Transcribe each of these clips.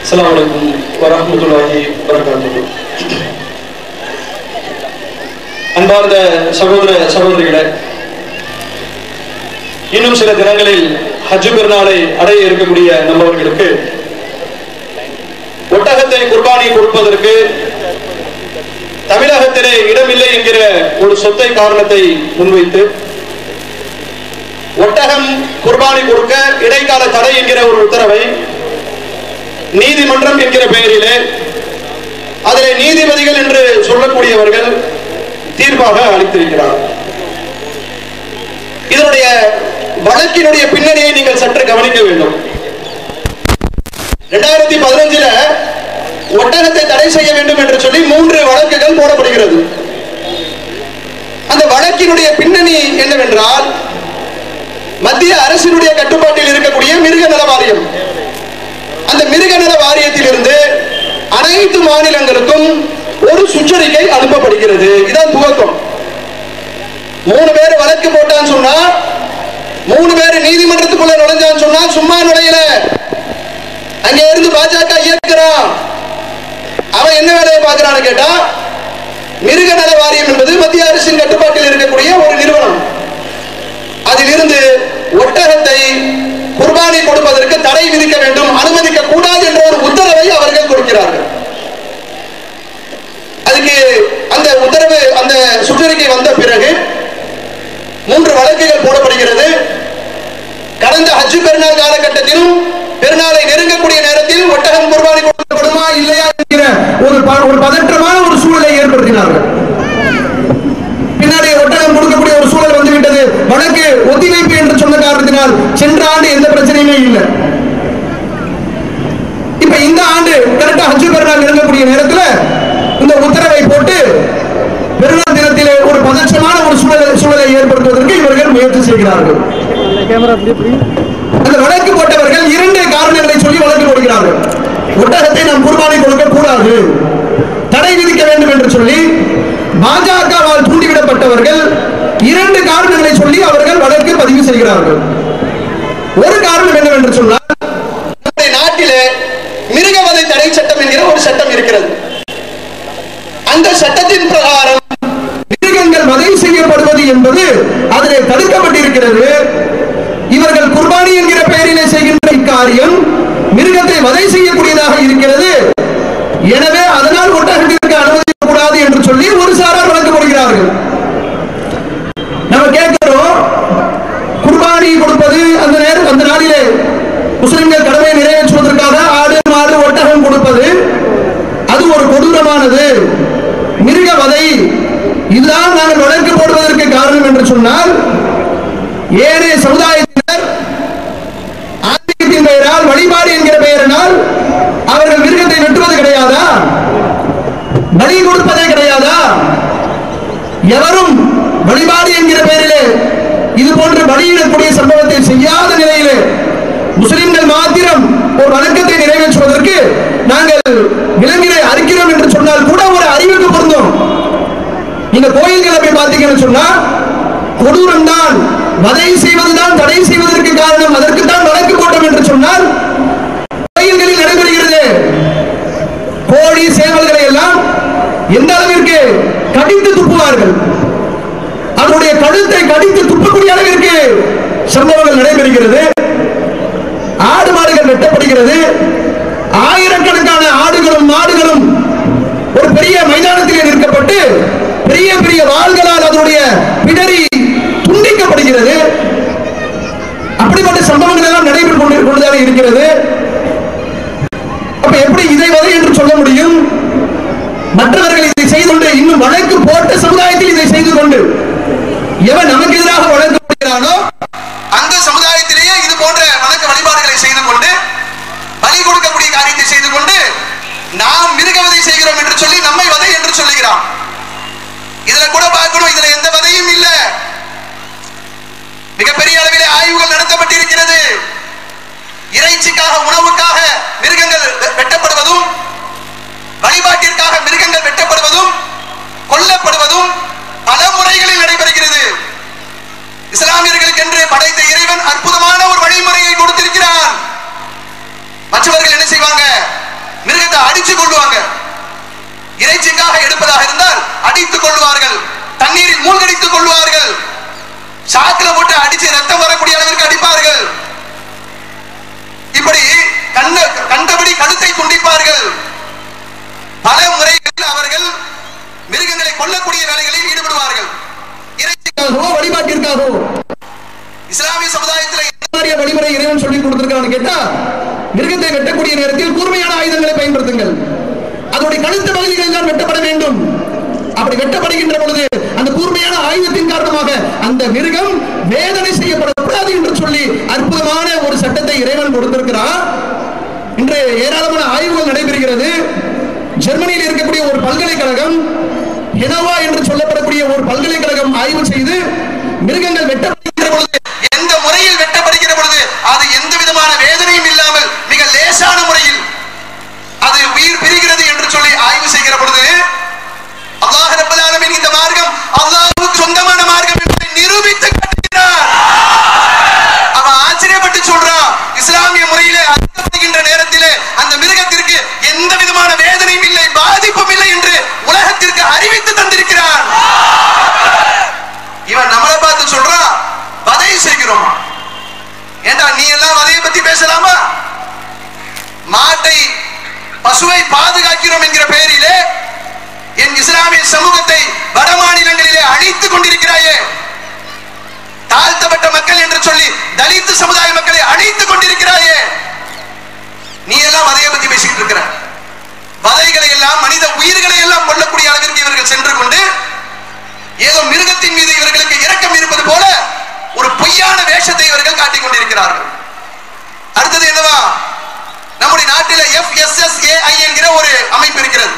அஸ்ஸலாமு அலைக்கும் வரஹ்மத்துல்லாஹி வபரகாத்துஹு. அன்பார்ந்த சகோதர சகோதரிகளே, இன்னும் சில தினங்களில் ஹஜ் பெருநாளை அடைய இருக்கக்கூடிய நம்மவர்களுக்கு ஒட்டகத்தை குர்பானி கொடுப்பதற்கு தமிழகத்திலே இடமில்லை என்கிற ஒரு சொத்தை காரணத்தை முன்வைத்து ஒட்டகம் குர்பானி கொடுக்க இடைக்கால தடை என்கிற ஒரு உத்தரவை நீதிமன்றம் என்கிற பெயரிலே அதிலே நீதிபதிகள் என்று சொல்லக்கூடியவர்கள் தீர்ப்பாக அளித்திருக்கிறார். இதனுடைய வழக்கினுடைய பின்னணியை நீங்கள் சற்று கவனிக்க வேண்டும். 2015 ஒட்டகத்தை தடை செய்ய வேண்டும் என்று சொல்லி 3 வழக்குகள் போடப்படுகிறது. அந்த வழக்கினுடைய பின்னணி என்னவென்றால், மத்திய அரசினுடைய கட்டுப்பாட்டில் இருக்கக்கூடிய மிருக நல வாரியம், அந்த மிருக நல வாரியத்திலிருந்து அனைத்து மாநிலங்களுக்கும் ஒரு சுற்றறிக்கை அனுப்பப்படுகிறது. இதான் துவக்கம். 3 பேர் வழக்கு போட்டான்னு சொன்னா, 3 பேர் நீதிமன்றத்துக்குள்ள நுழைஞ்சான்னு சொன்னா சும்மா நுழையல. அங்க இருந்து பாஜக இயக்குறான். அவன் என்ன வேலையை பார்க்கிறான்னு கேட்டா, மிருக நல வாரியம் என்பது மத்திய அரசின் கட்டுப்பாட்டில் இருக்கக்கூடிய ஒரு நிறுவனம். அதிலிருந்து ஒட்டகத்தை குர்பானி கொடுப்பதற்கு தடை விதிக்க வேண்டும், அனுமதிக்க கூடாது என்ற ஒரு உத்தரவை அவர்கள் கொடுக்கிறார்கள். அதுக்கு அந்த உத்தரவு, அந்த சுற்றறிக்கை வந்த பிறகு 3 வழக்குகள் போடப்படுகிறது. கடந்த ஹஜ் பெருநாள் காலகட்டத்திலும் பெருநாளை நெருங்கக்கூடிய நேரத்தில் ஒட்டகம் குர்பானி கொடுக்கப்படுமா இல்லையா என்கிற ஒரு பதற்றமான ஒரு சூழலை ஏற்படுத்தினார்கள். பின்னாடி ஒட்டகம் கொடுக்கக்கூடிய ஒரு சூழல் வந்துவிட்டது. வழக்கு ஒத்திவைப்பு என்று சொன்ன காரணத்தினால் சென்ற ஆண்டு எந்த பிரச்சனையுமே இல்லை. இப்ப இந்த ஆண்டு கரெக்டா ஹஜ் பெருநாள் நெருங்கக்கூடிய நேரத்தில் இந்த உத்தரவை போட்டு பெருநாள் தினத்திலே ஒரு பதற்றமான ஒரு சூழலை ஏற்படுத்துவதற்கு இவர்கள் முயற்சி செய்கிறார்கள். அந்த வழக்கு போட்டவர்கள் 2 காரணங்களை சொல்லி வழக்கு போடுகிறார்கள். ஒட்டகத்தை நாம் குர்பானி கொடுக்க கூடாது, தடை விதிக்க வேண்டும் என்று சொல்லி பாஜகவால் தூண்டிவிடப்பட்டவர்கள் 2 காரணங்களை சொல்லி அவர்கள் வழக்கு பதிவு செய்கிறார்கள். ஒரு காரணம் என்னவென்று சொன்னால், நம்முடைய நாட்டிலே மிருகவதை தடை சட்டம் என்கிற ஒரு சட்டம் இருக்கிறது. அந்த சட்டத்தின் பிரகாரம் மிருகங்கள் வதை செய்யப்படுவது என்பது அதிலே தடுக்கப்பட்டிருக்கிறது. இவர்கள் குர்பானி என்கிற பெயரிலே செய்கின்ற இக்காரியம் மிருகத்தை வதை செய்யக்கூடியதாக இருக்கிறது. எனவே அதனால் ஒட்டகத்திற்கு அனுமதிக்கக்கூடாது என்று சொல்லி ஒரு சாரார் வழக்கு போடுகிறார்கள். நம்ம கேட்கிறோம், குர்பானி கொடுப்பது அந்த நாளிலே முஸ்லிம்கள் கடமையை நிறைவேற்றுவதற்காக ஆடு மாடு ஒட்டகம் கொடுப்பது அது ஒரு கொடூரமானது, மிருக வதை. இதுதான் நாங்கள் வழக்கு போடுவதற்கு காரணம் என்று சொன்னால், ஏனைய சமுதாயத்தினர் ஆன்மீகத்தின் பெயரால், வழிபாடு என்கிற பெயரினால் அவர்கள் மிருகத்தை வெட்டுவது கிடையாதா? பலி கொடுப்பதே கிடையாதா? எவரும் வழிபாடு என்கிற பெயரிலே இது போன்ற பலியிடக்கூடிய சம்பவத்தை செய்யாத நிலையிலே முஸ்லிம்கள் மாத்திரம் ஒரு வழக்கத்தை நிறைவேற்றுவதற்கு நாங்கள் விலங்கினை அறுக்கிறோம் என்று சொன்னால் கூட ஒரு அறிவுக்கு பொருந்தும். நீங்க கோயில்களை போய் பார்த்தீங்கன்னு சொன்னா, கொடூரம் தான், வதை செய்வதுதான் தடை செய்வதற்கு காரணம், அதற்கு தான் வழக்கு போட்டோம் என்று சொன்னால் கோயில்களில் நடைபெறுகிறது. கோழி சேவல்களை எல்லாம் எந்த அளவிற்கு கடித்து துப்புவார்கள், அதனுடைய கழுத்தை கடித்து துப்பக்கூடிய அளவிற்கு சம்பவங்கள் நடைபெறுகிறது. ஆடு மாடுகள் வெட்டப்படுகிறது. ஆயிரக்கணக்கான ஆடுகளும் மாடுகளும் ஒரு பெரிய மைதானத்திலே நிற்கப்பட்டு பெரிய பெரிய வாள்களால் அதனுடைய பிடரி துண்டிக்கப்படுகிறது. அப்படிப்பட்ட சம்பவங்கள் எல்லாம் நடைபெற்று கொண்டுதான் இருக்கிறது. அப்ப எப்படி இதை வதை என்று சொல்ல முடியும்? மற்றவர்கள் இதை செய்து கொண்டு, இன்னும் வழக்கு போட்ட சமுதாயத்தில் இதை செய்து கொண்டு, எவன் நமக்கு எதிராக வழக்கு போடுகிறானோ அந்த சமுதாயத்திலேயே இது போன்ற வழக்க வழிபாடுகளை செய்து கொண்டு, பலி கொடுக்கக்கூடிய காரியத்தை செய்து கொண்டு, நாம் மிருகவதை செய்கிறோம் என்று சொல்லி நம்மை வதை என்று சொல்லுகிறான். இதுல கூட பார்க்கணும், இதுல எந்த வதையும் இல்ல. மிகப்பெரிய அளவிலே ஆய்வுகள் நடத்தப்பட்டிருக்கிறது. இறைச்சிக்காக, உணவுக்காக மிருகங்கள் வெட்டப்படுவதும், வழிபாட்டிற்காக மிருகங்கள் வெட்டப்படுவதும் கொல்லப்படுவதும் பல முறைகளில் நடைபெறுகிறது. இஸ்லாமியர்களுக்கு என்று படைத்த இறைவன் அற்புதமான ஒரு வழிமுறையை கொடுத்திருக்கிறார். விடுவார்கள், தண்ணீரில் மூழ்கடித்துக் கொள்வார்கள், சாக்குல போட்டு அடிச்சு ரத்தம் வரக்கூடிய அளவிற்கு அடிப்பார்கள், இப்படி கண்டபடி கழுத்தை துண்டிப்பார்கள். பல முறைகளில் அவர்கள் மிருகங்களை கொல்லக்கூடிய வேலைகளில் ஈடுபடுவார்கள். இறைச்சிக்காகவோ வழிபாட்டிற்காகவோ. இஸ்லாமிய சமுதாயத்தில் என்ன வழிமுறை இறைவன் சொல்லி கொடுத்திருக்கான்னு கேட்டா, மிருகத்தை வெட்டக்கூடிய நேரத்தில் கூர்மையான ஆயுதங்களை பயன்படுத்துங்கள், அதோடைய கழுத்து பகுதிகள் தான் வெட்டப்பட வேண்டும். அப்படி வெட்டப்படுகின்ற பொழுது அந்த கூர்மையான ஆயுதத்தின் காரணமாக அந்த மிருகம் வேதனை செய்யப்படக்கூடாது என்று சொல்லி அற்புதமான ஒரு சட்டத்தை இறைவன் கொடுத்திருக்கிறார். இன்று ஏராளமான ஆய்வுகள் நடைபெறுகிறது. ஜெர்மனியில் இருக்கக்கூடிய ஒரு பல்கலைக்கழகம், ஹெனோவா என்று சொல்லப்படக்கூடிய ஒரு பல்கலைக்கழகம் ஆய்வு செய்து மிருகங்கள் வெட்டப்படுகின்ற பொழுது, எந்த முறையில் வெட்டப்படுகிற பொழுது அது எந்த விதமான வேதனையும் இல்லாமல் மிக லேசான முறையில் அது உயிர் பிரிகிறது என்று சொல்லி ஆய்வு செய்கிற பொழுது, அல்லாஹ் ரப்பல் ஆலமீன் இந்த மார்க்கம் அல்லாஹ்வுக்கு சொந்தமான மார்க்கம் என்பதை நிரூபித்து காட்டுகிறார். அவன் ஆச்சரியப்பட்டு சொல்றான், இஸ்லாமிய முறையிலே அறுக்கப்படுகின்ற நேரத்திலே அந்த மிருகத்திற்கு எந்த விதமான வேதனையும் இல்லை, பாதிப்பும் இல்லை என்று உலகத்திற்கு அறிவித்து தந்திருக்கிறான். இவன் நம்மளை பார்த்து சொல்றான், வதை செய்கிறோம். ஏண்டா நீ எல்லாம் வதையை பத்தி பேசலாமா? மாட்டை பசுவை பாதுகாக்கிறோம் என்கிற பெயரிலே என் இஸ்லாமிய சமூகத்தை வட மாநிலங்களிலே அழித்துக் கொண்டிருக்கிறாயே, தாழ்த்தப்பட்ட மக்கள் என்று சொல்லி தலித் சமுதாய மக்களை அழித்துக் கொண்டிருக்கிறாயே, நீ எல்லாம் வதையை பத்தி பேசிட்டு இருக்கிற. வதைகளை எல்லாம், மனித உயிர்களை எல்லாம் கொல்லக்கூடிய அளவிற்கு இவர்கள் சென்று கொண்டு ஏதோ மிருகத்தின் மீது இவர்களுக்கு இரக்கம் இருப்பது போல ஒரு பொய்யான வேஷத்தை இவர்கள் காட்டிக் கொண்டிருக்கிறார்கள். அடுத்தது என்னவா, நம்முடைய நாட்டில் FSSAI என்கிற ஒரு அமைப்பு இருக்கிறது,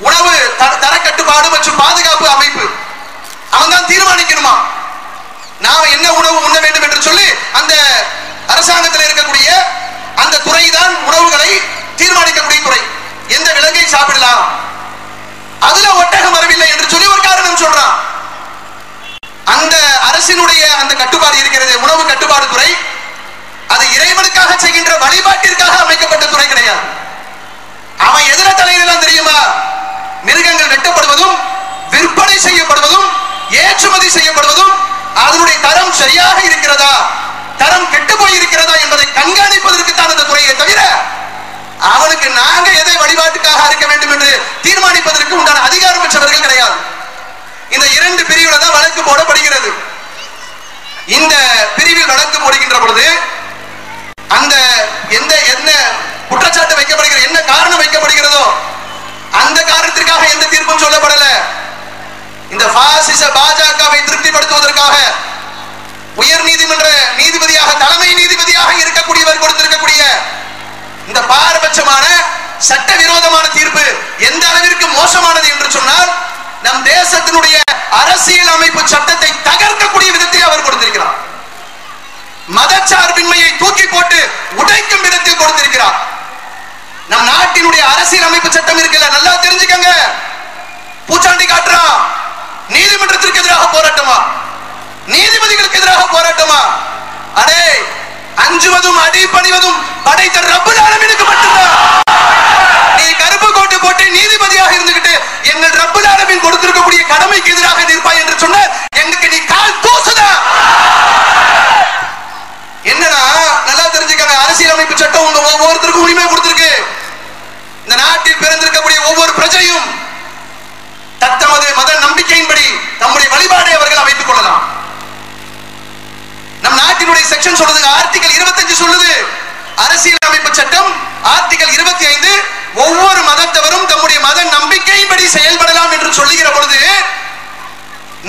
உணவு தர கட்டுப்பாடு மற்றும் பாதுகாப்பு அமைப்பு. அவன் தான் தீர்மானிக்கணுமா நாம என்ன உணவு உண்ண வேண்டும் என்று சொல்லி. அந்த அரசாங்கத்தில் இருக்கக்கூடிய அந்த துறை தான் உணவுகளை தீர்மானிக்கக்கூடிய துறை. எந்த விலங்கை சாப்பிடலாம், அதுல ஒட்டகம் வரவில்லை என்று சொல்லி ஒரு காரணம் சொல்றான். அந்த அரசினுடைய அந்த கட்டுப்பாடு இருக்கிறது, உணவு கட்டுப்பாடு துறை, அது இறைவனுக்காக செய்கின்ற வழிபாட்டிற்காக அமைக்கப்பட்ட துறை கிடையாது. அவன் எதிர தலையிடலாம் தெரியுமா? மிருகங்கள் வெட்டப்படுவதும் விற்பனை செய்யப்படுவதும் ஏற்றுமதி செய்யப்படுவதும் அதனுடைய தரம் சரியாக இருக்கிறதா, தரம் கெட்டு போய் இருக்கிறதா என்பதை கண்காணிப்பதற்கு தான் அந்த துறையை தவிர அவனுக்கு நாங்க எதை வழிபாட்டுக்காக இருக்க வேண்டும் என்று தீர்மானிப்பதற்கு உண்டான அதிகாரம் பெற்றவர்கள் கிடையாது. இந்த இரண்டு பிரிவுல தான் வழக்கு போடப்படுகிறது. இந்த பிரிவில் வழக்கு போடுகின்ற பொழுது அந்த என்ன குற்றச்சாட்டு வைக்கப்படுகிற, என்ன காரணம் வைக்கப்படுகிறதோ அந்த காரணத்திற்காக எந்த தீர்ப்பும் சொல்லப்படல. இந்த பாசிச பாஜகவை திருப்திப்படுத்துவதற்காக உயர் நீதிமன்ற நீதிபதியாக, தலைமை நீதிபதியாக இருக்கக்கூடியவர் கொடுத்திருக்கக்கூடிய இந்த பாரபட்சமான சட்டவிரோதமான தீர்ப்பு எந்த அளவிற்கு மோசமானது என்று சொன்னால், நம் தேசத்தினுடைய அரசியல் அமைப்பு சட்டத்தை தகர்க்கக்கூடிய விதத்தில் அவர் கொடுத்திருக்கிறார். மதச்சார்பின்மையை தூக்கி போட்டு உடைக்கும் விதத்தில் கொடுத்திருக்கிறார். நம் நாட்டினுடைய அரசியல் அமைப்பு சட்டம் இருக்குல்ல, நல்லா தெரிஞ்சுக்கங்க. பூச்சாண்டி காட்டுறா, நீதிமன்றத்திற்கு எதிராக போராட்டமா, நீதிபதிகளுக்கு எதிராக போராட்டமா? அடே, அஞ்சுவதும் அடிபணிவதும் படைத்த ரப்பல் ஆலமீனுக்கு மட்டும்தான். நீ கருப்பு கோட்டு போட்டு நீதிபதியாக இருந்துகிட்டு எங்கள் ரப்பல் ஆலமீன் கொடுத்திருக்கக்கூடிய கடமைக்கு எதிராக நிற்பாய் என்று சொன்ன எங்களுக்கு நீ கால் தூசுதா? என்னன்னா நல்லா தெரிஞ்சுக்கங்க, அரசியல் அமைப்பு சட்டம் உங்க ஒவ்வொருத்தருக்கும் உரிமை கொடுத்திருக்கு. இந்த நாட்டில் பிறந்திருக்கக்கூடிய ஒவ்வொரு பிரஜையும் தத்தமது மத நம்பிக்கையின்படி தம்முடைய வழிபாடை அவர்கள் அமைத்துக் கொள்ளலாம். நம் நாட்டினுடைய செக்ஷன் சொல்லுது, ஆர்டிகல் 25 சொல்லுது, அரசியல் அமைப்பு சட்டம் ஆர்டிகல் 25 ஒவ்வொரு மதத்தவரும் தம்முடைய மத நம்பிக்கையின்படி செயல்படலாம் என்று சொல்லுகிற பொழுது,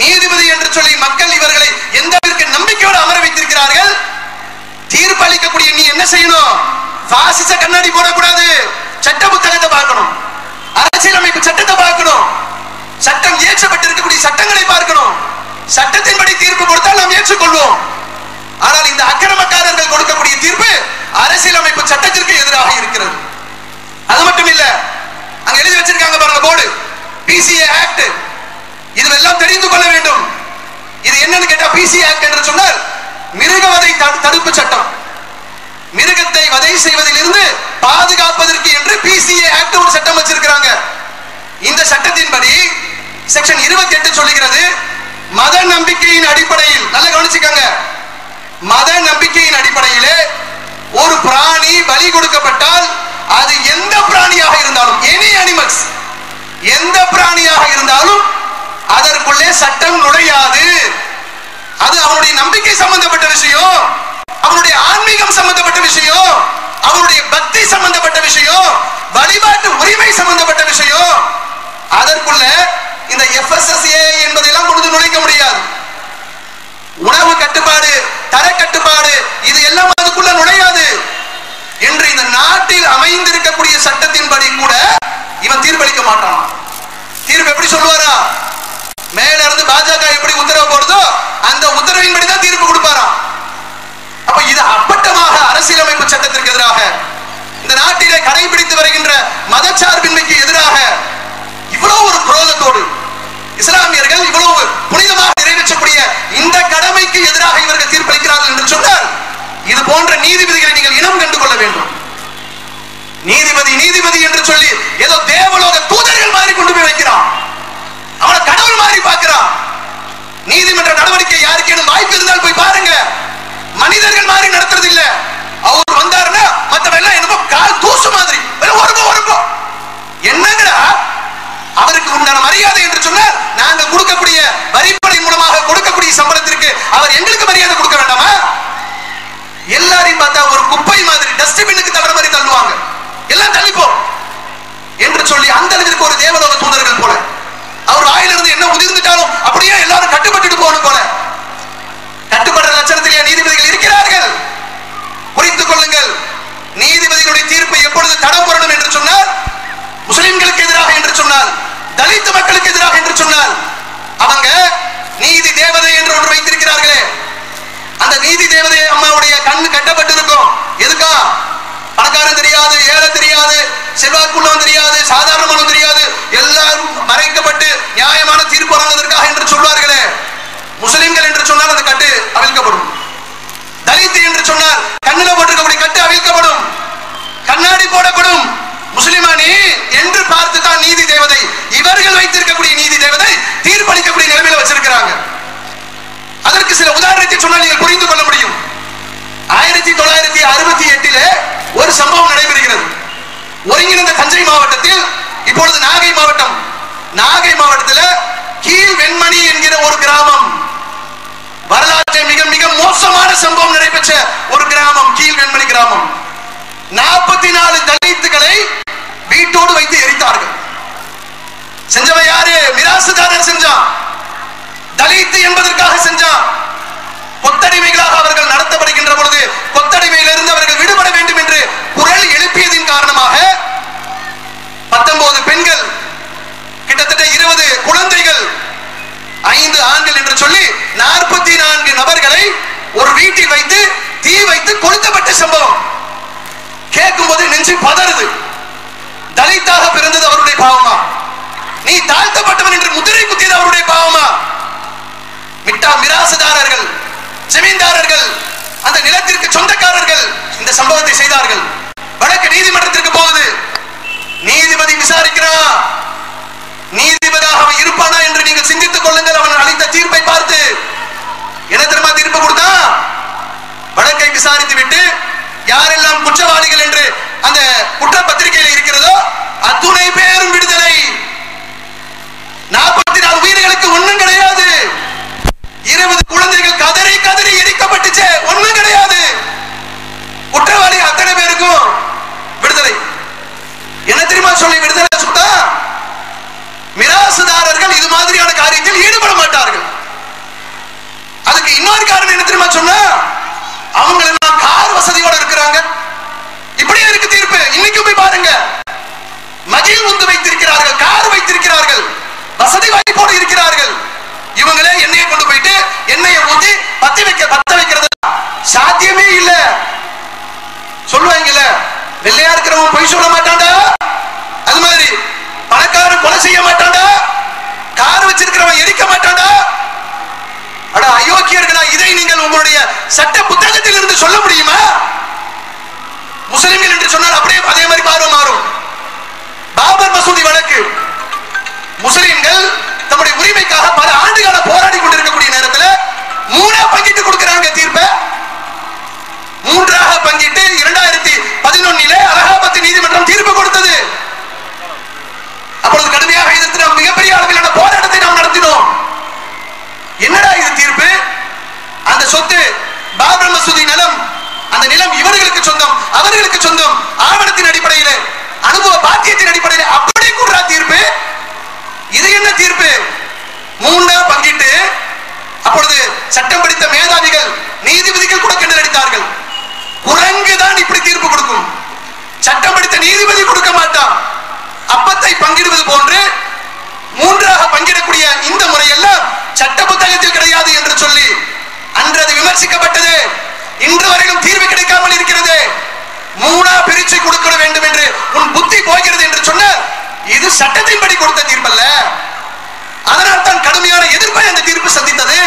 நீதிபதி என்று சொல்லி மக்கள் இவர்களை எந்த அளவிற்கு நம்பிக்கையோடு அமர வைத்திருக்கிறார்கள். தீர்ப்பு அளிக்கக்கூடிய நீ என்ன செய்யணும்? பாசிச கண்ணாடி போடக்கூடாது, சட்ட புத்தகத்தை பார்க்கணும், அரசியல் அமைப்பு சட்டத்தை பார்க்கணும், சட்டம் இயற்றப்பட்டிருக்கக்கூடிய சட்டங்களை பார்க்கணும். சட்டத்தின்படி தீர்ப்பு கொடுத்தால் நாம் ஏற்றுக்கொள்வோம். ஆனால் இந்த அக்கிரமக்காரர்கள் கொடுக்கக்கூடிய தீர்ப்பு அரசியல் அமைப்பு சட்டத்திற்கு எதிராக இருக்கிறது. அது மட்டும் இல்ல, அங்க எழுதி வச்சிருக்காங்க பாருங்க போர்டு, PCA ஆக்ட். இதுவெல்லாம் தெரிந்து கொள்ள வேண்டும். இது என்னன்னு கேட்டா, PCA ஆக்ட் என்று சொன்னால் மிருகவதை தடுப்பு சட்டம். மிருகத்தை வதை செய்வதில் இருந்து பாதுகாப்பதற்கு என்று PCA ஆக்ட் ஒரு சட்டம் வச்சிருக்கிறாங்க. இந்த சட்டத்தின்படி செக்ஷன் 28 சொல்லுகிறது, மத நம்பிக்கையின் அடிப்படையில், நல்லா கவனிச்சுக்கங்க, மத நம்பிக்கையின் அடிப்படையிலே ஒரு பிராணி பலி கொடுக்கப்பட்டால் அது எந்த பிராணியாக இருந்தாலும், எனி அனிமல்ஸ், எந்த பிராணியாக இருந்தாலும் அதற்குள்ளே சட்டம் நுழையாது. அது அவனுடைய நம்பிக்கை சம்பந்தப்பட்ட விஷயம், அவனுடைய ஆன்மீகம் சம்பந்தப்பட்ட விஷயம், அவனுடைய பக்தி சம்பந்தப்பட்ட விஷயம், வழிபாட்டு உரிமை சம்பந்தப்பட்ட விஷயம். அதற்குள்ள இந்த FSSA என்பதெல்லாம் கொண்டு நுழைக்க முடியாது. உணவு கட்டுப்பாடு, தர கட்டுப்பாடு, இது எல்லாம் அதுக்குள்ள நுழையாது என்று இந்த நாட்டில் அமைந்திருக்கக்கூடிய சட்டத்தின்படி கூட இவன் தீர்ப்பளிக்க மாட்டான். தீர்ப்பு எப்படி சொல்லுவாரா? மேல இருந்து பாஜக எப்படி உத்தரவு போடுதோ அந்த உத்தரவின்படி தான் தீர்ப்பு கொடுப்பாராம். அப்ப இது அப்பட்டமாக அரசியலமைப்பு சட்டத்திற்கு எதிராக, இந்த நாட்டிலே கடைபிடித்து வருகின்ற மதச்சார்பின்மைக்கு எதிராக இவ்வளவு ஒரு குரோதத்தோடு இஸ்லாமியர்கள் இவ்வளவு புனிதமாக நிறைவேற்றக்கூடிய இந்த கடமைக்கு எதிராக இவர்கள் தீர்ப்பளிக்கிறார்கள் என்று சொன்னால், இது போன்ற நீதிபதிகளை நீங்கள் இனம் கண்டு கொள்ள வேண்டும். நீதிபதி நீதிபதி என்று சொல்லி ஏதோ தேவலோக தூதர்கள் மாதிரி கொண்டு போய் வைக்கிறான், அவனை கடவுள் மாதிரி பார்க்கிறான். நீதிமன்ற நடவடிக்கை யாருக்கேனும் வாய்ப்பு இருந்தால் போய் பாருங்க, மனிதர்கள் மாதிரி நடத்துறது இல்ல. அவர் வந்தாருன்னா மத்தவெல்லாம் என்னமோ கால் தூசு மாதிரி ஒருப்போம் என்னங்கடா அவருக்கு உண்டான மரியாதை என்று சொன்னால், நாங்க கொடுக்கக்கூடிய வரிப்படை மூலமாக கொடுக்கக்கூடிய சம்பளத்திற்கு அவர் எங்களுக்கு மரியாதை கொடுக்க வேண்டாமா? எல்லாரையும் பார்த்தா ஒரு குப்பை மாதிரி, டஸ்ட்பினுக்கு தவற மாதிரி தள்ளுவாங்க, எல்லாம் தள்ளிப்போம் என்று சொல்லி அந்த அளவிற்கு ஒரு தேவலோக தூதர்கள் போல, அவர் வாயிலிருந்து என்ன உதிர்ந்துட்டாலும் அப்படியே எல்லாரும் கட்டுப்பட்டு போகணும் போல கட்டுப்படுற லட்சணத்திலே நீதிபதிகள் இருக்கிறார்கள். குறித்துக் கொள்ளுங்கள், நீதிபதிகளுடைய தீர்ப்பு எப்பொழுது தடம் புரணும் என்று சொன்னால், முஸ்லிம்களுக்கு எதிராக என்று சொன்னால், தலித் மக்களுக்கு எதிராக என்று சொன்னால், அவங்க நீதி தேவதை என்று ஒன்று வைத்திருக்கிறார்களே, அந்த நீதி தேவதை அம்மாவுடைய கண்ணு கட்டப்பட்டிருக்கும். எதுக்கா? பணக்காரன் தெரியாது, ஏழை தெரியாது, செல்வாக்குள்ளவன் தெரியாது, சாதாரணமானவன் தெரியாது, எல்லாரும் மறைக்கப்பட்டு நியாயமான தீர்ப்பு வழங்குவதற்காக என்று சொல்வார்களே. முஸ்லிம்கள் என்று சொன்னால் அந்த கட்டு அவிழ்க்கப்படும். தலித் என்று சொன்னால் கண்ணில் போட்டிருக்கக்கூடிய கட்டு அவிழ்க்கப்படும், கண்ணாடி போடப்படும். முஸ்லிமானி என்று பார்த்து தான் நீதி தேவதை, இவர்கள் வைத்திருக்கக்கூடிய நீதி தேவதை தீர்ப்பளிக்கக்கூடிய நிலைமையில வச்சிருக்கிறாங்க. அதற்கு சில உதாரணத்தை சொன்னால் நீங்கள் புரிந்து கொள்ள முடியும். 1968 ஒரு சம்பவம் நடைபெறுகிறது. ஒருங்கிணைந்த தஞ்சை மாவட்டத்தில், இப்பொழுது நாகை மாவட்டம், நாகை மாவட்டத்தில் கீழ் வெண்மணி என்கிற ஒரு கிராமம், வரலாற்றில் மிக மிக மோசமான சம்பவம் நடைபெற்ற ஒரு கிராமம் கீழ் வெண்மணி கிராமம். 44 தலித்துகளை வீட்டோடு வைத்து எரித்தார்கள். செஞ்சவன் யாரு? மிராசுதாரர் செஞ்சான். தலித் என்பதற்காக செஞ்சான். கொத்தடிமைகளாக அவர்கள் நடத்தப்படுகின்ற பொழுது கொத்தடிமையிலிருந்து அவர்கள் விடுபட வேண்டும் என்று குரல் எழுப்பியதின் காரணமாக 19 பெண்கள், கிட்டத்தட்ட 20 குழந்தைகள், 5 ஆண்கள் என்று சொல்லி 44 நபர்களை ஒரு வீட்டில் வைத்து தீ வைத்து கொளுத்தப்பட்ட சம்பவம் கேட்கும் போது நெஞ்சு பதறுது. தலித்தாக பிறந்தது அவருடைய பாவமா? நீ தாழ்த்தப்பட்டவன் என்று முதிரை குத்தியது அவருடைய பாவமா? மிராசுதாரர்கள், ஜமீன்தாரர்கள், அந்த நிலத்திற்கு சொந்தக்காரர்கள் இந்த சம்பவத்தை செய்தார்கள். வழக்கு நீதிமன்றத்திற்கு போகுது. நீதிபதி விசாரிக்கிறான். நீதிபதியாக அவன் இருப்பானா என்று நீங்கள் சிந்தித்துக் கொள்ளுங்கள். அவன் அளித்த தீர்ப்பை பார்த்து என்ன தெரியுமா தீர்ப்பு கொடுத்தா? வழக்கை விசாரித்து விட்டு யாரெல்லாம் குற்றவாளிகள் என்று அந்த குற்றப்பத்திரிகையில் இருக்கிறதோ அத்துணை பேரும் விடுதலை. 44 உயிர்களுக்கு ஒண்ணும் கிடையாது. 20 குழந்தைகள் கதறி கதறி எரிக்கப்பட்டுச்சு, ஒண்ணும் கிடையாது. குற்றவாளி அத்தனை பேருக்கும் விடுதலை. என்ன தெரியுமா சொல்லி விடுதலை சுட்டா? மிராசுதாரர்கள் இது மாதிரியான காரியத்தில் ஈடுபட மாட்டார்கள். அதுக்கு இன்னொரு காரணம் என்ன தெரியுமா சொன்னா? அவங்க எல்லாம் கார் வசதியோட இருக்கிறாங்க. இப்படியே இருக்கு தீர்ப்பு. இன்னைக்கு போய் பாருங்க, மகிழ் உந்து வைத்திருக்கிறார்கள், கார் வைத்திருக்கிறார்கள், வசதி வாய்ப்போடு இருக்கிறார்கள். இவங்களே எண்ணெயை கொண்டு போயிட்டு எண்ணெயை ஊத்தி பத்த வைக்கிறது சாத்தியமே இல்ல. சொல்லுவாங்கல்ல, வெள்ளையா இருக்கிறவன் பொய் சொல்ல மாட்டான்டா, அது மாதிரி பணக்காரன் கொலை செய்ய மாட்டான்டா, கார் வச்சிருக்கிறவன் எரிக்க மாட்டான்டா. அட அயோக்கியர்களா, இதை நீங்கள் உங்களுடைய சட்ட புத்தகத்தில் இருந்து சொல்ல முடியுமா? முஸ்லிம்கள் என்று சொன்னால் அப்படியே அதே மாதிரி பார்வை மாறும். பாபர் மசூதி வழக்கு, முஸ்லிம்கள் தம்முடைய உரிமைக்காக பல ஆண்டுகால போராடி கொண்டிருக்கக்கூடிய நேரத்தில் மூணா பங்கிட்டு கொடுக்கிறாங்க தீர்ப்பை. மூன்றாக பங்கிட்டு 2011 அலகாபாத் நீதிமன்றம் தீர்ப்பு கொடுத்தது. அப்பொழுது கடுமையாக எதிர்த்து நாம் மிகப்பெரிய அளவிலான போராட்டத்தை நாம் நடத்தினோம். என்னடா இது தீர்ப்பு? அந்த சொத்து பாபர் மசூதி நிலம், அந்த நிலம் இவர்களுக்கு சொந்தம், அவர்களுக்கு சொந்தம், ஆவணத்தின் அடிப்படையில், அனுபவ பாத்தியத்தின் அடிப்படையில் அப்படி கூறா தீர்ப்பு. இது என்ன தீர்ப்பு? மூன்றா பங்கிட்டு அப்பொழுது சட்டம் படித்த மேதாவிகள் நீதிபதிகள் கூட கண்டறிந்தார்கள். குரங்குதான் இப்படி தீர்ப்பு கொடுக்கும், சட்டம் படித்த நீதிபதி கொடுக்க மாட்டான். அப்பத்தை பங்கிடுவது போன்று மூன்றாக பங்கிடக்கூடிய இந்த முறையெல்லாம் சட்ட புத்தகத்தில் கிடையாது என்று சொல்லி அன்று அது விமர்சிக்கப்பட்டது. இன்று வரைக்கும் தீர்வு கிடைக்காமல் இருக்கிறது. மூணா பிரிச்சு கொடுக்க வேண்டும் என்று உன் புத்தி போகிறது என்று சொன்னால் இது சட்டத்தின்படி கொடுத்த தீர்ப்பல்ல. அதனால் தான் கடுமையான எதிர்ப்பை அந்த தீர்ப்பு சந்தித்தது.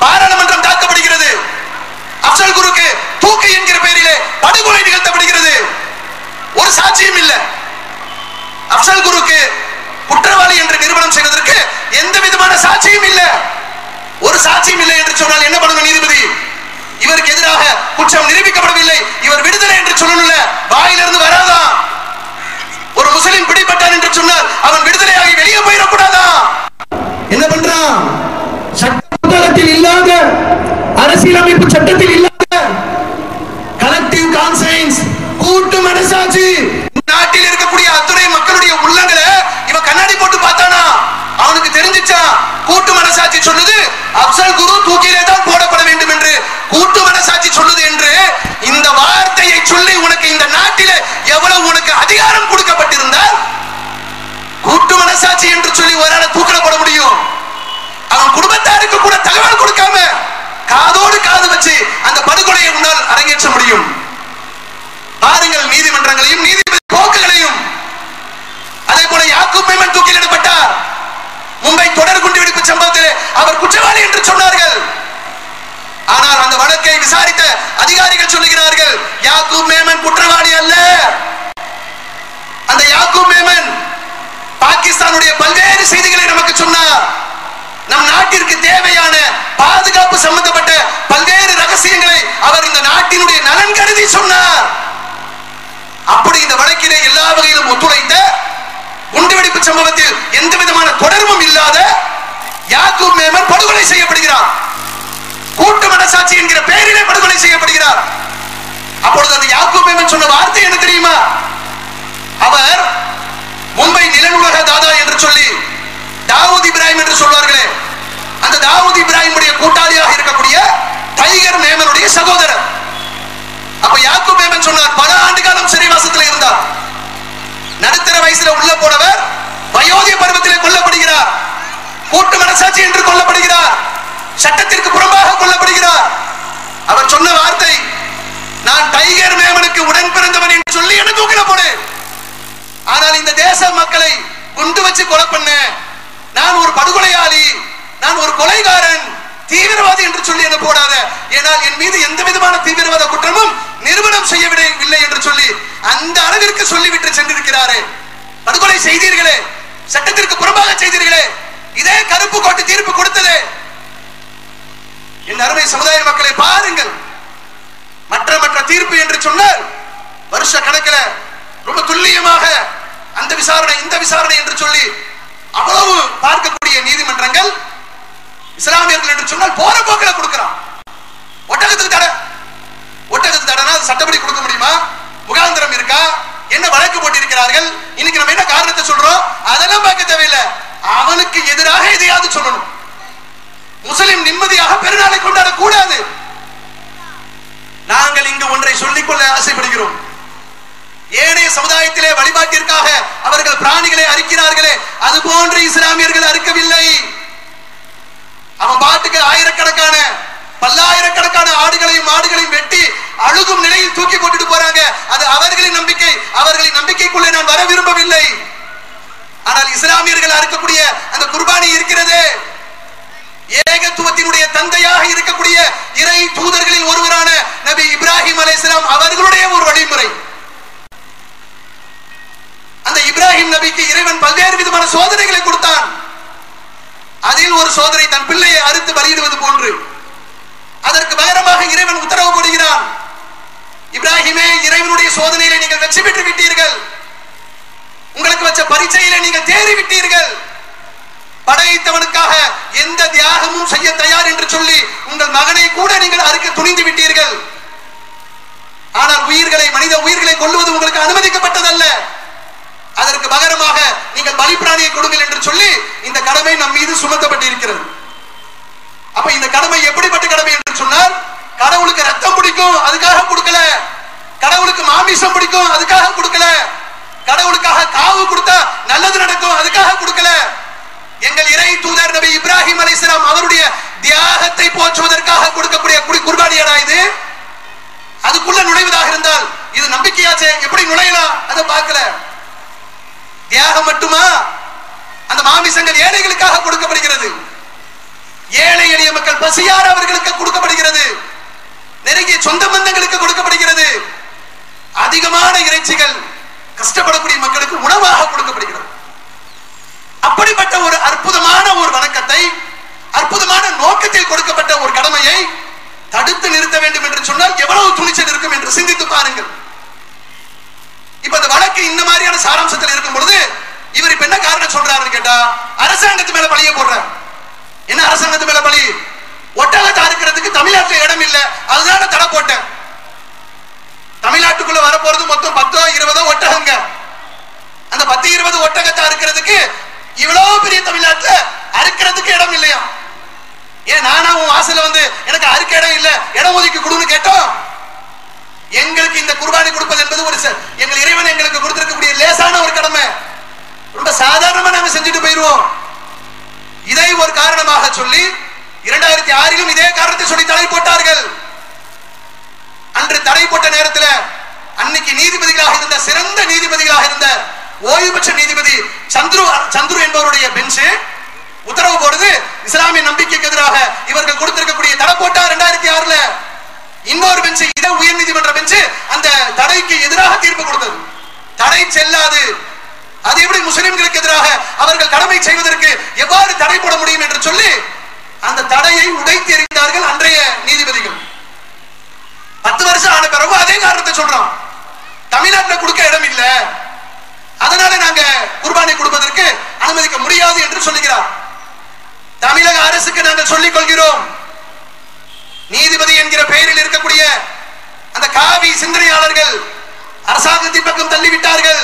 பாராளுமன்றம் தாக்கப்படுகிறது. அப்சல் குருக்கு தூக்கு என்கிற பெயரிலே படுகொலை நிகழ்த்தப்படுகிறது. ஒரு சாட்சியும் இல்லை. அப்சல் குருக்கு குற்றவாளி என்று நிரூபணம் செய்வதற்கு எந்த விதமான சாட்சியும் இல்லை. ஒரு சாட்சியும் இல்லை என்று சொன்னால் என்ன பண்ணணும் நீதிபதி? இவருக்கு எதிராக குற்றம் நிரூபிக்கப்படவில்லை, இவர் விடுதலை என்று சொல்லணும்ல, வாயிலிருந்து வராதா? ஒரு முஸ்லிம் பிடிபட்டான் என்று சொன்னால் அவன் விடுதலையாகி வெளியே போயிடக்கூடாதா? என்ன பண்றான்? சட்ட புத்தகத்தில் இல்லாத, அரசியலமைப்பு சட்டத்தில் இல்லாத கலெக்டிவ் கான்சைன்ஸ், கூட்டு மனசாட்சி, நாட்டில் இருக்கக்கூடிய அத்துணை மக்களுடைய உள்ளங்களை இவன் கண்ணாடி போட்டு பார்த்தானா? அவனுக்கு தெரிஞ்சிச்சா கூட்டு மனசாட்சி சொல்லுது அப்சல் குரு தூக்கிலே தான் போடப்பட வேண்டும் என்று கூட்டு மனசாட்சி சொல்லுது என்று இந்த வார்த்தையை சொல்லி உனக்கு இந்த நாட்டிலே எவ்வளவு உனக்கு அதிகாரம் கொடுக்கப்பட்டிருந்தால் கூட்டு மனசாட்சி என்று சொல்லி ஒரு ஆளை தூக்கில போட முடியும். அவன் குடும்பத்தாருக்கு கூட தகவல் கொடுக்காம காதோடு காது வச்சு அந்த படுகொலையை உன்னால் அரங்கேற்ற முடியும். பாருங்கள் நீதிமன்றங்களையும் நீதிபதி போக்குகளையும். அதே போல யாக்கூப் மேமன் தூக்கிலிடப்பட்டார். மும்பை தொடர் குண்டுவெடிப்பு சம்பவத்தில் அவர் குற்றவாளி என்று சொன்னார்கள். ஆனால் அந்த வழக்கை விசாரித்த அதிகாரிகள் சொல்லுகிறார்கள் யாக்கூப் மேமன் குற்றவாளி அல்ல. அந்த யாக்கூப் மேமன் பாகிஸ்தானுடைய பல்வேறு செய்திகளை நமக்கு சொன்னார். நம் நாட்டிற்கு தேவையான பாதுகாப்பு சம்பந்தப்பட்ட பல்வேறு ரகசியங்களை அவர் இந்த நாட்டினுடைய நலன் கருதி சொன்னார். அப்படி இந்த வழக்கிலே எல்லா வகையிலும் ஒத்துழைத்த, குண்டுவெடிப்பு சம்பவத்தில் எந்த விதமான தொடர்பும் இல்லாத யாக்கூப் மேமன் படுகொலை செய்யப்படுகிறார். கூட்டு மனசாட்சி என்கிற பெயரிலே படுகொலை செய்யப்படுகிறார். அப்பொழுது அந்த யாக்கூப் மேமன் சொன்ன வார்த்தை என்ன தெரியுமா? அவர் மும்பை நிலநூலக தாதா என்று சொல்லி தாவூத் இப்ராஹிம் என்று சொல்வார்களே, அந்த தாவூத் இப்ராஹிமுடைய கூட்டாளியாக இருக்கக்கூடிய டைகர் மேமனுடைய சகோதரர். அப்ப யாக்கூப் மேமன் சொன்னார், பல ஆண்டு காலம் சிறைவாசத்தில் இருந்தார். நடுத்தர வயசுல உள்ள போனவர் வயோதிக பருவத்திலே கொல்லப்படுகிறார். கூட்டு மனசாட்சி என்று கொல்லப்படுகிறார். சட்டத்திற்கு புறம்பாக கொல்லப்படுகிறார். அவர் சொன்ன வார்த்தை, நான் டைகர் மேமனுக்கு உடன் பிறந்தவன் என்று சொல்லி என்ன தூக்கில போனேன். ஆனால் இந்த தேச மக்களை குண்டு வச்சு கொலை பண்ண, நான் ஒரு படுகொலையாளி, நான் ஒரு கொலைகாரன், தீவிரவாதி என்று சொல்லி என்ன போடாத. ஏனால் என் மீது எந்த விதமான தீவிரவாத குற்றமும் நிரூபணம் செய்யவில்லை என்று சொல்லி அந்த அளவிற்கு சொல்லிவிட்டு சென்றிருக்கிறாரே. படுகொலை செய்தீர்களே, சட்டத்திற்கு புறம்பாக செய்தீர்களே, இதே கருப்பு கோட்டு தீர்ப்பு கொடுத்ததே. என் அருமை சமுதாய மக்களை பாருங்கள். மற்ற தீர்ப்பு என்று சொன்னால் வருஷ கணக்கில் ரொம்ப துல்லியமாக அந்த விசாரணை இந்த விசாரணை என்று சொல்லி அவ்வளவு பார்க்கக்கூடிய நீதிமன்றங்கள் இஸ்லாமியர்கள் என்று சொன்னால் போற போக்கில கொடுக்கிறான். ஒட்டகத்துக்கு தடனா சட்டப்படி கொடுக்க முடியுமா? முகாந்திரம் இருக்கா? என்ன வழக்கு போட்டு இருக்கிறார்கள்? இன்னைக்கு நம்ம என்ன காரணத்தை சொல்றோம் அதெல்லாம் பார்க்க தேவையில்லை. அவனுக்கு எதிராக எதையாவது சொல்லணும். முஸ்லிம் நிம்மதியாக பெருநாளை கொண்டாட கூடாது. நாங்கள் இங்கு ஒன்றை சொல்லிக்கொள்ள ஆசைப்படுகிறோம். ஏனைய சமுதாயத்திலே வழிபாட்டிற்காக அவர்கள் பிராணிகளை அறுக்கிறார்களே, அது போன்று இஸ்லாமியர்கள் அறுக்கவில்லை. அவன் பாட்டுக்கு ஆயிரக்கணக்கான பல்லாயிரக்கணக்கான ஆடுகளையும் மாடுகளையும் வெட்டி அழுகும் நிலையில் தூக்கி போட்டுட்டு போறாங்க. அது அவர்களின் நம்பிக்கை. அவர்களின் நம்பிக்கைக்குள்ளே நான் வர விரும்பவில்லை. ஆனால் இஸ்லாமியர்கள் அறுக்கக்கூடிய அந்த குர்பானி இருக்கிறது, ஏகத்துவத்தினுடைய தந்தையாக இருக்கக்கூடிய இறை தூதர்களில் ஒருவரான நபி இப்ராஹிம் அலைஹிஸ்ஸலாம் அவர்களுடைய ஒரு வழிமுறை. அந்த இப்ராஹிம் நபிக்கு இறைவன் பல்வேறு விதமான சோதனைகளை கொடுத்தான். அதில் ஒரு சோதனை தன் பிள்ளையை அறுத்து பலியிடுவது போன்று. அதற்கு பகரமாக இறைவன் உத்தரவு போடுகிறான், இப்ராஹிமே, இறைவனுடைய சோதனையில நீங்கள் வெற்றி பெற்று விட்டீர்கள், உங்களுக்கு வச்ச பரீட்சையில நீங்கள் தேறி விட்டீர்கள், படைத்தவனுக்காக எந்த தியாகமும் செய்ய தயார் என்று சொல்லி உங்கள் மகனை கூட நீங்கள் அறுக்க துணிந்து விட்டீர்கள். ஆனால் மனித உயிர்களை கொல்லுவது உங்களுக்கு அனுமதிக்கப்பட்டதல்ல. அதற்கு பகரமாக நீங்கள் பலிப்பிராணியை கொடுங்கள் என்று சொல்லி இந்த கடமை நம் மீது சுமத்தப்பட்டிருக்கிறது. அப்ப இந்த கடமை எப்படிப்பட்ட கடமை என்று சொன்னால், கடவுளுக்கு ரத்தம் பிடிக்கும் அதுக்காக கொடுக்கல, கடவுளுக்கு மாமிசம் பிடிக்கும் அதுக்காக கொடுக்கல, கடவுளுக்காக காவு கொடுத்தா நல்லது நடக்கும் அதுக்காக கொடுக்கல. எங்கள் இறை தூதர் நபி இப்ராஹிம் அலைஹிஸ்ஸலாம் அவருடைய தியாகத்தை போற்றுவதற்காக கொடுக்கக்கூடிய குர்பானியாடா இது? அதுக்குள்ள நுழைவதாக இருந்தால் இது நம்பிக்கையாச்சே, எப்படி நுழையலாம் அதை பார்க்கல. தியாகம் மட்டுமா? அந்த மாமிசங்கள் ஏழைகளுக்காக கொடுக்கப்படுகிறது, ஏழை எளிய மக்கள் பசியார அவர்களுக்கு கொடுக்கப்படுகிறது, நெருங்கிய சொந்த பந்தங்களுக்கு கொடுக்கப்படுகிறது, அதிகமான இறைச்சிகள் கஷ்டப்படக்கூடிய மக்களுக்கு உணவாக கொடுக்கப்படுகிறது. அப்படிப்பட்ட ஒரு அற்புதமான ஒரு வணக்கத்தை, அற்புதமான நோக்கத்தில் கொடுக்கப்பட்ட ஒரு கடமையை தடுத்து நிறுத்த வேண்டும் என்று சொன்னால் எவ்வளவு துணிச்சல் இருக்கும் என்று சிந்தித்து பாருங்கள். இப்ப அந்த வழக்கு இந்த மாதிரியான சாராம்சத்தில் இருக்கும் பொழுது இவர் இப்ப என்ன காரணம் சொல்றாருன்னு கேட்டா, அரசாங்கத்து மேல பழிய போடுறார். என்ன அரசாங்கத்து மேல பழி? ஒட்டகத்தை அறுக்கிறதுக்கு தமிழ்நாட்டில் இடம் இல்ல, அதுதான் தடை போட்டேன். தமிழ்நாட்டுக்குள்ள வரப்போறது மொத்தம் 10-20 ஒட்டகங்க. அந்த 10-20 ஒட்டகத்தை அறுக்கிறதுக்கு இவ்வளவு பெரிய தமிழ்நாட்டுல அறுக்கிறதுக்கு இடம் இல்லையா? ஏன் நானா உன் வாசல்ல வந்து எனக்கு அறுக்க இடம் இல்ல, இடம் ஒதுக்கி கொடுன்னு கேட்டோம். எங்களுக்கு இந்த குர்பானி கொடுப்பது என்பது ஒரு எங்கள் இறைவன் எங்களுக்கு கொடுத்திருக்கக்கூடிய லேசான ஒரு கடமை, ரொம்ப சாதாரணமா நாங்க செஞ்சுட்டு போயிருவோம். இதை ஒரு காரணமாக சொல்லி 2006 இதே காரணத்தை சொல்லி தடை போட்டார்கள். அன்று தடை போட்ட நேரத்தில் அன்னைக்கு நீதிபதிகளாக இருந்த, சிறந்த நீதிபதிகளாக இருந்த ஓய்வு பெற்ற நீதிபதி சந்துரு என்பவருடைய பெஞ்ச் உத்தரவு போடுது, இஸ்லாமிய நம்பிக்கைக்கு எதிராக இவர்கள் கொடுத்திருக்கக்கூடிய தடை போட்டா 2006. இன்னொரு பெஞ்ச், இதே உயர் நீதிமன்ற பெஞ்ச் அந்த தடைக்கு எதிராக தீர்ப்பு கொடுத்தது. தடை செல்லாது, அது எப்படி முஸ்லிம்களுக்கு எதிராக அவர்கள் கடமை செய்வதற்கு எவ்வாறு தடை போட முடியும் என்று சொல்லி அந்த தடையை உடைத்து எறிந்தார்கள் அன்றைய நீதிபதிகள். 10 வருஷம் ஆன பிறகு அதே காரணத்தை சொல்றோம், தமிழ்நாட்டில் கொடுக்க இடம் இல்ல, அதனால நாங்க குர்பானி கொடுப்பதற்கு அனுமதிக்க முடியாது என்று சொல்லுகிறார். தமிழக அரசுக்கு நாங்கள் சொல்லிக் கொள்கிறோம், நீதிபதி என்கிற பெயரில் இருக்கக்கூடிய அந்த காவி சிந்தனையாளர்கள் அரசாங்கத்தின் பக்கம் தள்ளிவிட்டார்கள்.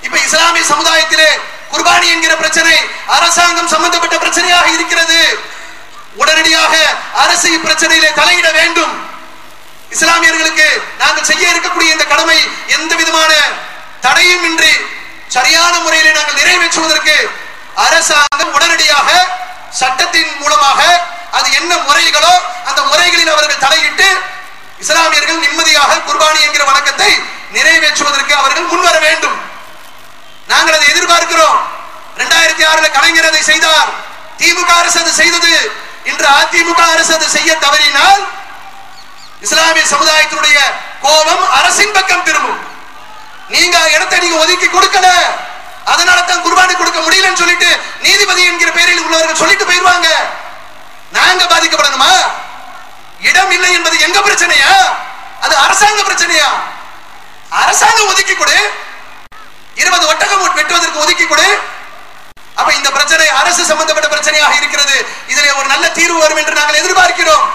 இப்ப இஸ்லாமிய சமுதாயத்திலே குர்பானி என்கிற பிரச்சனை அரசாங்கம் சம்பந்தப்பட்ட பிரச்சனையாக இருக்கிறது. உடனடியாக அரசு பிரச்சனையிலே தலையிட வேண்டும். இஸ்லாமியர்களுக்கு நாங்கள் செய்ய இருக்கக்கூடிய இந்த கடமை எந்த விதமான தடையும் இன்றி சரியான முறையிலே நாங்கள் நிறைவேற்றுவதற்கு அரசாங்கம் உடனடியாக சட்டத்தின் மூலமாக அது என்ன முறைகளோ அந்த முறைகளில் அவர்கள் தலையிட்டு இஸ்லாமியர்கள் நிம்மதியாக குர்பானி என்கிற வணக்கத்தை நிறைவேற்றுவதற்கு அவர்கள் முன்வர வேண்டும். நாங்கள் அதை எதிர்பார்க்கிறோம். 2006 கலைஞர் அதை செய்தார், திமுக அரசு அது செய்தது. இன்று அதிமுக அரசு அது செய்ய தவறினால் இஸ்லாமிய சமுதாயத்தினுடைய கோபம் அரசின் பக்கம் திரும்பும். நீங்க இடத்தை நீங்க ஒதுக்கி கொடுக்கல, அதனால தான் குர்பானி கொடுக்க முடியலன்னு சொல்லிட்டு நீதிபதி என்கிற பெயரில் உள்ளவர்கள் சொல்லிட்டு போயிருவாங்க. நாங்க பாதிக்கப்படணுமா? இடம் இல்லை என்பது எங்க பிரச்சனையா? அது அரசாங்க பிரச்சனையா? அரசாங்கம் ஒதுக்கி கொடு, 20 ஒட்டகம் வெட்டுவதற்கு ஒதுக்கி கொடு. அப்ப இந்த பிரச்சனை அரசு சம்பந்தப்பட்ட பிரச்சனையாக இருக்கிறது. இதிலே ஒரு நல்ல தீர்வு வரும் என்று நாங்கள் எதிர்பார்க்கிறோம்.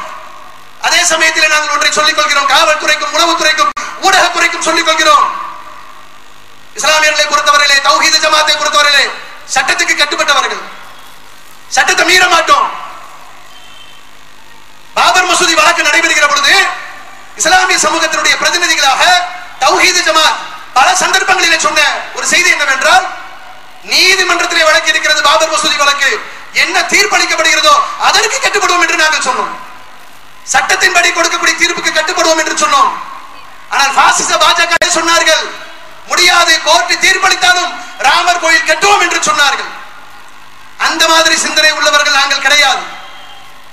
அதே சமயத்தில் நாங்கள் ஒன்றை சொல்லிக் கொள்கிறோம், காவல்துறைக்கும் உணவுத்துறைக்கும் ஊடகத்துறைக்கும் சொல்லிக் கொள்கிறோம். இஸ்லாமியர்களை பொறுத்தவரையிலே, தௌஹீது ஜமாத்தை பொறுத்தவரையிலே சட்டத்துக்கு கட்டுப்பட்டவர்கள், சட்டத்தை மீற மாட்டோம். பாபர் மசூதி வழக்கு நடைபெறுகிற பொழுது இஸ்லாமிய சமூகத்தினுடைய பிரதிநிதிகளாக தௌஹீது ஜமாத் பல சந்தர்ப்பங்களிலே சொன்ன ஒரு செய்தி என்னவென்றால், நீதிமன்றத்திலே வழக்கு இருக்கிறது, பாபர் மசூதி வழக்கு, என்ன தீர்ப்பளிக்கப்படுகிறதோ அதற்கு கட்டுப்படுவோம் என்று நாங்கள் சொன்னோம். சட்டத்தின்படி கொடுக்கக்கூடிய தீர்ப்புக்கு கட்டுப்படுவோம் என்று சொன்னோம். ஆனால் பாசிச பாஜக சொன்னார்கள், முடியாது, கோர்ட் தீர்ப்பளித்தாலும் ராமர் கோயில் கட்டுவோம் என்று சொன்னார்கள். அந்த மாதிரி சிந்தனை உள்ளவர்கள் நாங்கள் கிடையாது.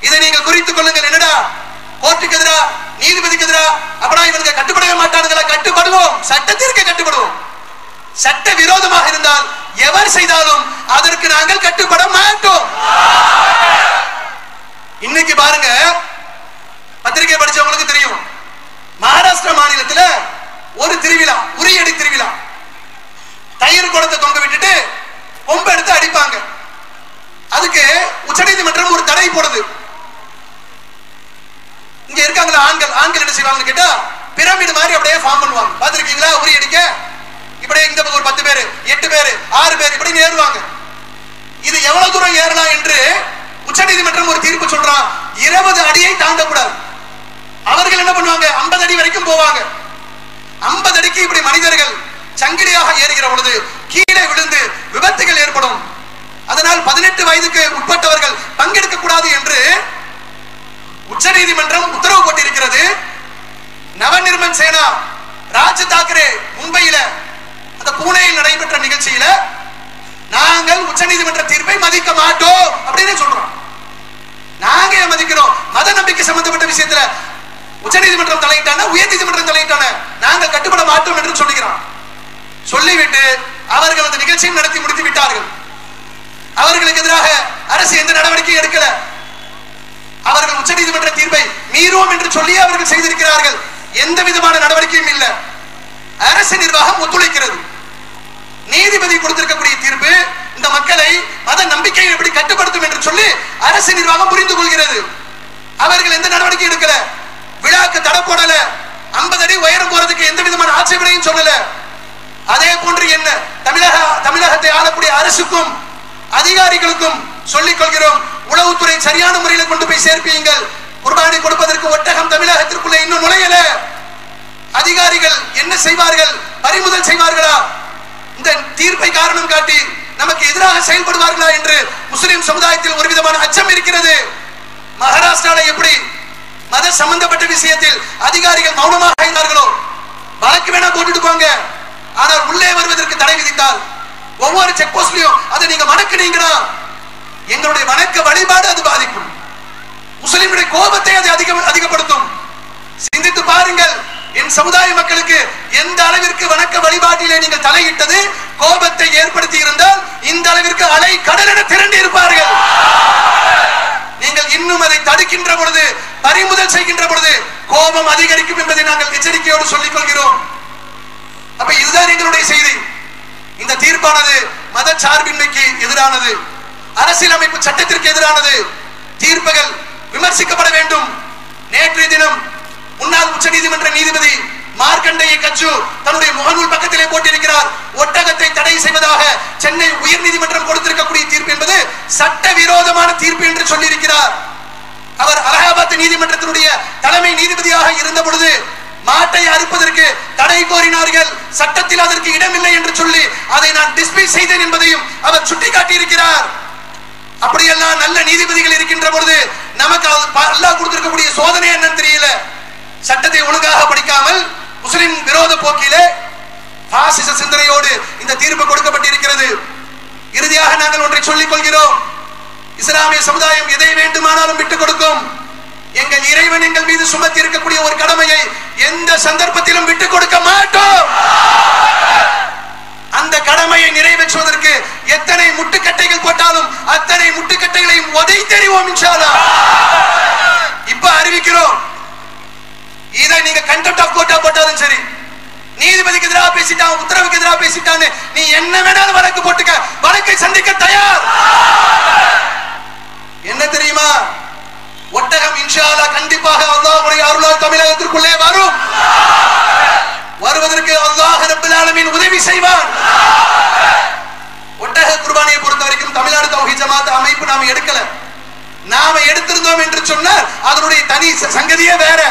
இதை நீங்கள் குறித்துக் கொள்ளுங்கள். என்னடா கோர்ட்டுக்கு எதிரா, நீதிபதிக்கு எதிரா, அப்பனா இவங்க கட்டுப்படவே மாட்டானுங்களா? கட்டுப்படுவோம், சட்டத்திற்கு கட்டுப்படுவோம். சட்ட விரோதமாக இருந்தால் எவர் செய்தாலும் அதற்கு நாங்கள் கட்டுப்பட மாட்டோம். இன்னைக்கு பாருங்க, பத்திரிகை படிச்சவங்களுக்கு தெரியும், மகாராஷ்டிரா மாநிலத்தில் ஒரு திருவிழா, உரியடி திருவிழா, தயிர் குடத்தை தொங்க விட்டுட்டு கொம்பு எடுத்து அடிப்பாங்க. அதுக்கு உச்சநீதிமன்றம் ஒரு தடை போடுது. இங்க இருக்காங்களா ஆண்கள் என்ன செய்வாங்க கேட்டா, பிரமிடு மாதிரி அப்படியே ஃபார்ம் பண்ணுவாங்க. பாத்திருக்கீங்களா? உரியடிக்க இப்படியே இந்த ஒரு 10 பேர் 8 பேர் 6 பேர் இப்படி ஏறுவாங்க. இது எவ்வளவு தூரம் ஏறலாம் என்று உச்சநீதிமன்றம் ஒரு தீர்ப்பு சொல்றான். 20 அடியை தாண்டக்கூடாது. அவர்கள் என்ன பண்ணுவாங்க, 50 அடி வரைக்கும் போவாங்க. 50 அடிக்கு இப்படி மனிதர்கள் சங்கிலியாக ஏறுகிற பொழுது கீழே விழுந்து விபத்துகள் ஏற்படும். அதனால் 18 வயதுக்கு உட்பட்டவர்கள் பங்கெடுக்க கூடாது என்று உச்சநீதிமன்றம் உத்தரவு போட்டிருக்கிறது. நவநிர்மன் சேனா, ராஜ் தாக்கரே மும்பையில அந்த பூனேயில் நடைபெற்ற நிகழ்ச்சியில நாங்கள் உச்சநீதிமன்ற தீர்ப்பை மதிக்க மாட்டோம் அப்படின்னு சொல்றோம். நாங்க மதிக்கிறோம். மத நம்பிக்கை சம்பந்தப்பட்ட விஷயத்துல உச்சநீதிமன்றம் தலையிட்டான, உயர் நீதிமன்றம் தலையிட்டான, நாங்கள் கட்டுப்பட மாட்டோம் என்று சொல்லுகிறோம். சொல்லிவிட்டு அவர்கள் அந்த நிகழ்ச்சியை நடத்தி முடித்து விட்டார்கள். அவர்களுக்கு எதிராக அரசு எந்த நடவடிக்கையும் எடுக்கல. அவர்கள் உச்சநீதிமன்ற தீர்ப்பை மீறுவோம் என்று சொல்லி அவர்கள் செய்திருக்கிறார்கள். எந்த விதமான நடவடிக்கையும் இல்லை. அரசு நிர்வாகம் ஒத்துழைக்கிறது. நீதிபதி கொடுத்திருக்கக்கூடிய தீர்ப்பு இந்த மக்களை மத நம்பிக்கையை எப்படி கட்டுப்படுத்தும் என்று சொல்லி அரசு நிர்வாகம் புரிந்து கொள்கிறது. அவர்கள் எந்த நடவடிக்கை எடுக்கல. விழாக்கு தடை போடல. 50 அடி உயரம் போறதுக்கு எந்த விதமான ஆட்சேபனையும் சொல்லல. அதே போன்று என்ன தமிழகத்தை ஆளக்கூடிய அரசுக்கும் அதிகாரிகளுக்கும் சொல்லிக் கொள்கிறோம், உளவுத்துறை சரியான முறையில் கொண்டு போய் சேர்ப்பீங்கள். குர்பானி கொடுப்பதற்கு ஒட்டகம் தமிழகத்திற்குள்ள இன்னும் நுழையல. அதிகாரிகள் என்ன செய்வார்கள்? பறிமுதல் செய்வார்களா? இந்த தீர்ப்பை காரணம் காட்டி நமக்கு எதிராக செயல்படுவார்களா என்று முஸ்லிம் சமுதாயத்தில் ஒரு விதமான அச்சம் இருக்கிறது. மகாராஷ்டிராவில் எப்படி மத சம்பந்தப்பட்ட விஷயத்தில் அதிகாரிகள் மௌனமாக இருந்தார்களோ, வழக்கு வேணா போட்டுட்டு போங்க, ஆனால் உள்ளே வருவதற்கு தடை விதித்தால் ஒவ்வொரு செக் போஸ்ட்லயும் அதை நீங்க வணக்குனீங்கன்னா எங்களுடைய வணக்க வழிபாடு அது பாதிக்கும். முஸ்லிம்களுடைய கோபத்தை அது அதிகப்படுத்தும். சிந்தித்து பாருங்கள், என் சமுதாய மக்களுக்கு எந்த அளவிற்கு வணக்க வழிபாட்டிலே நீங்கள் தலையிட்டது கோபத்தை ஏற்படுத்தி இருந்தால் இந்த அளவிற்கு அலை கடலென திரண்டு இருப்பார்கள். நீங்கள் இன்னும் அதை தடுக்கின்ற பொழுது, பறிமுதல் செய்கின்ற பொழுது கோபம் அதிகரிக்கும் என்பதை நாங்கள் எச்சரிக்கையோடு சொல்லிக் கொள்கிறோம். அப்ப இதுதான் எங்களுடைய செய்தி. இந்த தீர்ப்பானது மத சார்பின்மைக்கு எதிரானது, அரசியலமைப்பு சட்டத்திற்கு எதிரானது. தீர்ப்புகள் விமர்சிக்கப்பட வேண்டும். நேற்றைய தினம் முன்னாள் உச்ச நீதிமன்ற நீதிபதி மார்க்கண்டேய கச்சு தன்னுடைய முகநூல் பக்கத்திலே போட்டிருக்கிறார், ஒட்டகத்தை தடை செய்வதாக சென்னை உயர் நீதிமன்றம் கொடுத்திருக்கக்கூடிய தீர்ப்பு என்பது சட்டவிரோதமான தீர்ப்பு என்று சொல்லியிருக்கிறார். அவர் அலகாபாத் நீதிமன்றத்தினுடைய தலைமை நீதிபதியாக இருந்த பொழுது மாட்டை அறுப்பதற்கு தடை கோரினார்கள். சட்டத்தில் அதற்கு இடமில்லை என்று சொல்லி அதை நான் டிஸ்மிஸ் செய்தேன் என்பதையும் அவர் சுட்டிக்காட்டியிருக்கிறார். அப்படியெல்லாம் நல்ல நீதிபதிகள் இருக்கின்ற பொழுது நமக்கு அல்லாஹ் கொடுத்திருக்கக்கூடிய சோதனை என்னன்னு தெரியல. சட்டத்தை ஒழுங்காக படிக்காமல் முஸ்லிம் விரோத போக்கிலே பாசிச சிந்தனையோடு இந்த தீர்ப்பு கொடுக்கப்பட்டிருக்கிறது. இறுதியாக நாங்கள் ஒன்றை சொல்லிக் கொள்கிறோம், இஸ்லாமிய சமுதாயம் எதை வேண்டுமானாலும் விட்டுக் கொடுக்கும். எங்கள் இறைவன் எங்கள் மீது சுமத்தி இருக்கக்கூடிய ஒரு கடமையை எந்த சந்தர்ப்பத்திலும் விட்டுக் கொடுக்க மாட்டோம். அந்த கடமையை நிறைவேற்றுவதற்கு எத்தனை முட்டுக்கட்டைகள் போட்டாலும் அத்தனை முட்டுக்கட்டைகளையும் உதை தெரிவோம் இன்ஷா அல்லாஹ். இப்ப அறிவிக்கிறோம், இதை நீங்க கண்டெம்ட் ஆஃப் கோர்ட்டா போட்டாலும் சரி, நீதிபதிக்கு எதிராக பேசிட்டான், உத்தரவுக்கு எதிராக பேசிட்டான்னு நீ என்ன வேணாலும் வழக்கு போட்டுக்க, வழக்கை சந்திக்க தயார். என்ன தெரியுமா, ஒட்டகம் இன்ஷா அல்லாஹ் கண்டிப்பாக அல்லாஹ்வுடைய அருளால் தமிழகத்திற்குள்ளே வரும். வருவதற்கு அல்லாஹ் ரப்பல் ஆலமீன் உதவி செய்வான். ஒட்டக குர்பானியை பொறுத்த வரைக்கும் தமிழ்நாடு தௌஹீத் ஜமாத் அமைப்பு நாம எடுக்கல. நாம எடுத்திருந்தோம் என்று சொன்னால் அதனுடைய தனி சங்கதியே வேற.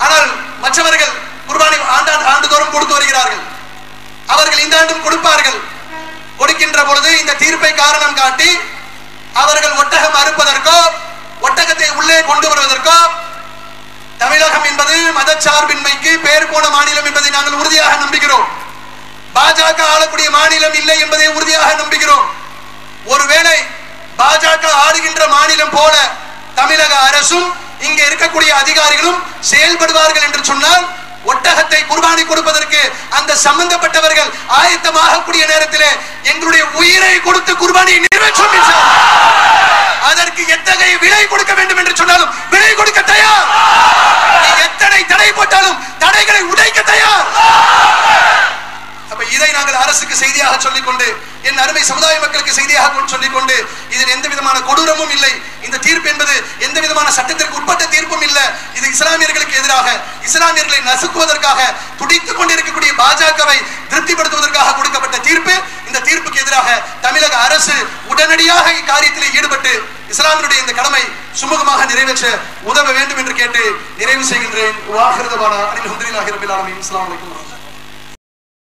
ஆனால் மற்றவர்கள் குர்பானி ஆண்டுதோறும் கொடுத்து வருகிறார்கள். அவர்கள் இந்த ஆண்டும் கொடுப்பார்கள். கொடுக்கின்ற பொழுது இந்த தீர்ப்பை காரணம் காட்டி அவர்கள் ஒட்டகம் அறுப்பதற்கோ ஒட்டகத்தை உள்ளே கொண்டு வருவதற்கோ, தமிழகம் என்பது மதச்சார்பின்மைக்கு பெயர் போன மாநிலம் என்பதை நாங்கள் உறுதியாக நம்புகிறோம். பாஜக ஆளக்கூடிய மாநிலம் இல்லை என்பதை உறுதியாக நம்புகிறோம். ஒருவேளை பாஜக ஆளுகின்ற மாநிலம் போல தமிழக அரசும் இங்கே இருக்கக்கூடிய அதிகாரிகளும் செயல்படுவார்கள் என்று சொன்னால் ஒட்டகத்தை குர்பானி கொடுப்பதற்கு அந்த சம்பந்தப்பட்டவர்கள் ஆயத்தமாகக்கூடிய நேரத்திலே எங்களுடைய உயிரை கொடுத்து குர்பானியை நிறைவேற்றும். அதற்கு எத்தகைய விலை கொடுக்க வேண்டும் என்று சொன்னாலும் விலை கொடுக்க தயார். எத்தனை தடை போட்டாலும் தடைகளை உடைக்க தயார். அப்ப இதை நாங்கள் அரசுக்கு செய்தியாக சொல்லிக்கொண்டு, என் அருமை சமுதாய மக்களுக்கு செய்தியாக சொல்லிக்கொண்டு, இதில் எந்த விதமான கொடூரமும் இல்லை. இந்த தீர்ப்பு என்பது எந்த விதமான சட்டத்திற்கு உட்பட்ட தீர்ப்பும் இல்லை. இது இஸ்லாமியர்களுக்கு எதிராக, இஸ்லாமியர்களை நசுக்குவதற்காக துடித்துக் கொண்டிருக்கக்கூடிய பாஜகவை திருப்திப்படுத்துவதற்காக கொடுக்கப்பட்ட தீர்ப்பு. இந்த தீர்ப்புக்கு எதிராக தமிழக அரசு உடனடியாக இக்காரியத்தில் ஈடுபட்டு இஸ்லாமியருடைய இந்த கடமை சுமூகமாக நிறைவேற்ற உதவ வேண்டும் என்று கேட்டு நிறைவு செய்கின்றேன்.